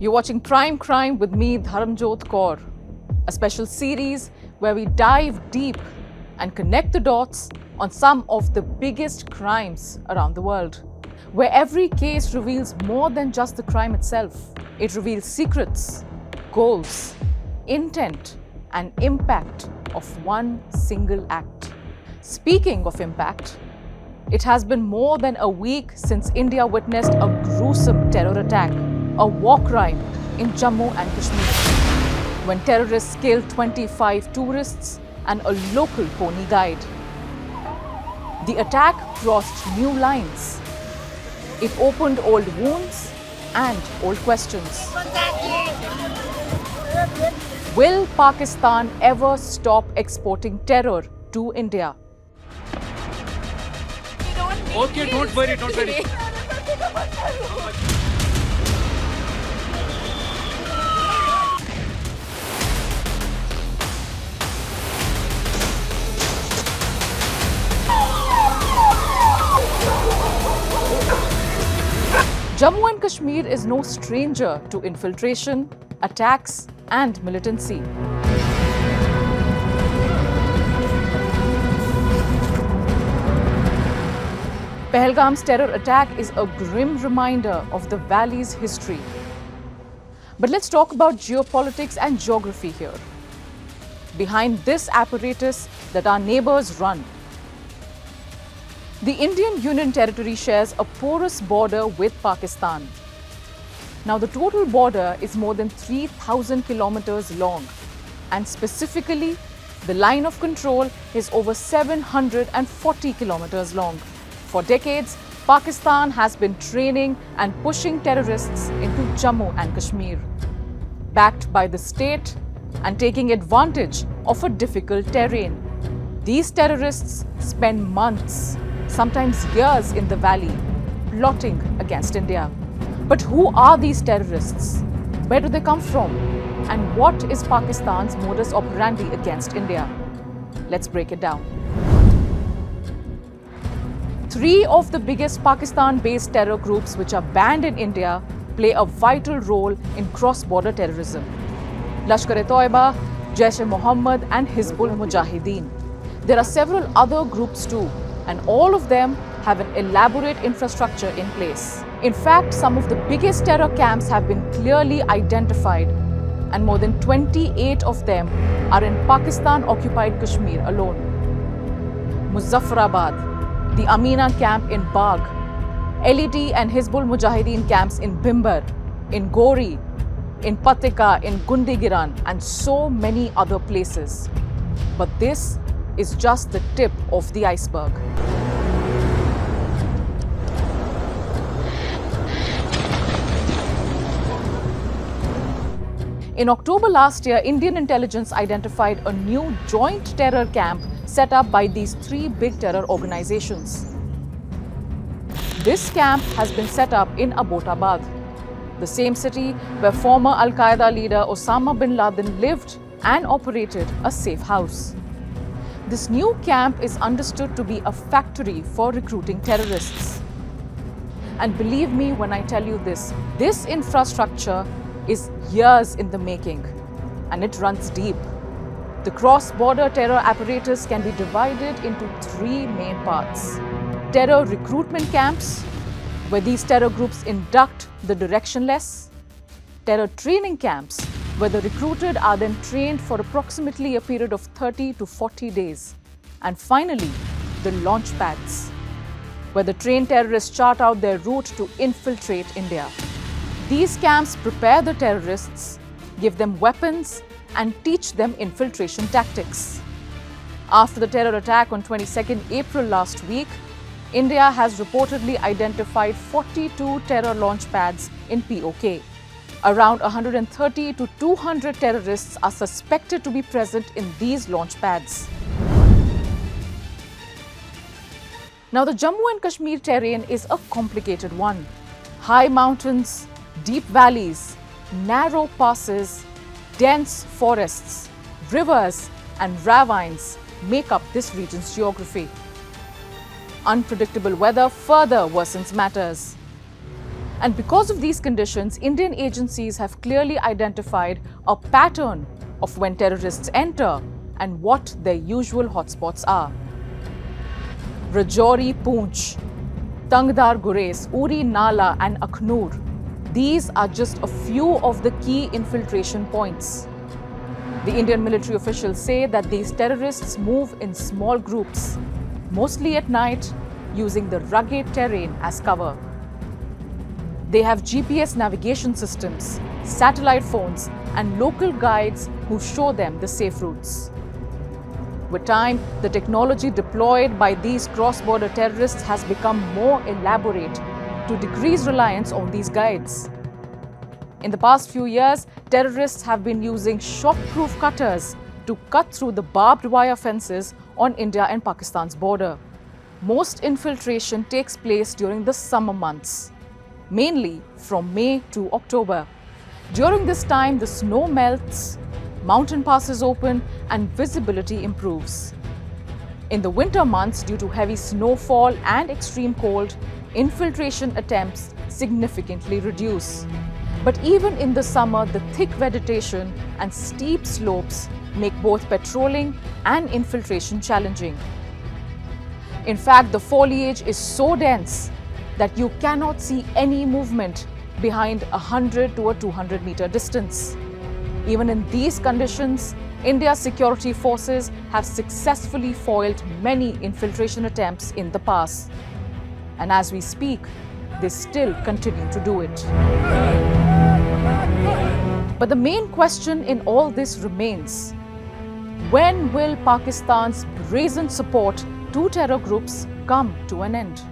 You're watching Prime Crime with me, Dharamjot Kaur, a special series where we dive deep and connect the dots on some of the biggest crimes around the world, where every case reveals more than just the crime itself. It reveals secrets, goals, intent, and impact of one single act. Speaking of impact, it has been more than a week since India witnessed a gruesome terror attack, a war crime in Jammu and Kashmir, when terrorists killed 25 tourists and a local pony guide. The attack crossed new lines. It opened old wounds and old questions. Will Pakistan ever stop exporting terror to India? Okay, don't worry, don't worry. Jammu and Kashmir is no stranger to infiltration, attacks, and militancy. Pahalgam's terror attack is a grim reminder of the valley's history. But let's talk about geopolitics and geography here. Behind this apparatus that our neighbors run, the Indian Union Territory shares a porous border with Pakistan. Now, the total border is more than 3,000 kilometers long, and specifically, the line of control is over 740 kilometers long. For decades, Pakistan has been training and pushing terrorists into Jammu and Kashmir, backed by the state and taking advantage of a difficult terrain. These terrorists spend months, sometimes years in the valley, plotting against India. But who are these terrorists? Where do they come from? And what is Pakistan's modus operandi against India? Let's break it down. Three of the biggest Pakistan-based terror groups which are banned in India play a vital role in cross-border terrorism: Lashkar-e-Toiba, Jaish-e-Mohammed and Hizbul Mujahideen. There are several other groups too, and all of them have an elaborate infrastructure in place. In fact, some of the biggest terror camps have been clearly identified, and more than 28 of them are in Pakistan-occupied Kashmir alone. Muzaffarabad, the Amina camp in Bagh, LET and Hizbul Mujahideen camps in Bhimber, in Gori, in Patika, in Gundigiran, and so many other places. But this is just the tip of the iceberg. In October last year, Indian intelligence identified a new joint terror camp set up by these three big terror organizations. This camp has been set up in Abbottabad, the same city where former Al-Qaeda leader Osama bin Laden lived and operated a safe house. This new camp is understood to be a factory for recruiting terrorists. And believe me when I tell you this infrastructure is years in the making, and it runs deep. The cross-border terror apparatus can be divided into three main parts: terror recruitment camps, where these terror groups induct the directionless; terror training camps, where the recruited are then trained for approximately a period of 30 to 40 days; and finally, the launch pads, where the trained terrorists chart out their route to infiltrate India. These camps prepare the terrorists, give them weapons, and teach them infiltration tactics. After the terror attack on 22nd April last week, India has reportedly identified 42 terror launch pads in POK. Around 130 to 200 terrorists are suspected to be present in these launch pads. Now, the Jammu and Kashmir terrain is a complicated one. High mountains, deep valleys, narrow passes, dense forests, rivers, and ravines make up this region's geography. Unpredictable weather further worsens matters. And because of these conditions, Indian agencies have clearly identified a pattern of when terrorists enter and what their usual hotspots are. Rajouri, Poonch, Tangdar Gures, Uri Nala and Akhnur. These are just a few of the key infiltration points. The Indian military officials say that these terrorists move in small groups, mostly at night, using the rugged terrain as cover. They have GPS navigation systems, satellite phones, and local guides who show them the safe routes. With time, the technology deployed by these cross-border terrorists has become more elaborate to decrease reliance on these guides. In the past few years, terrorists have been using shock-proof cutters to cut through the barbed wire fences on India and Pakistan's border. Most infiltration takes place during the summer months, mainly from May to October. During this time, the snow melts, mountain passes open, and visibility improves. In the winter months, due to heavy snowfall and extreme cold, infiltration attempts significantly reduce. But even in the summer, the thick vegetation and steep slopes make both patrolling and infiltration challenging. In fact, the foliage is so dense that you cannot see any movement behind 100 to a 200 meter distance. Even in these conditions, India's security forces have successfully foiled many infiltration attempts in the past. And as we speak, they still continue to do it. But the main question in all this remains: when will Pakistan's brazen support to terror groups come to an end?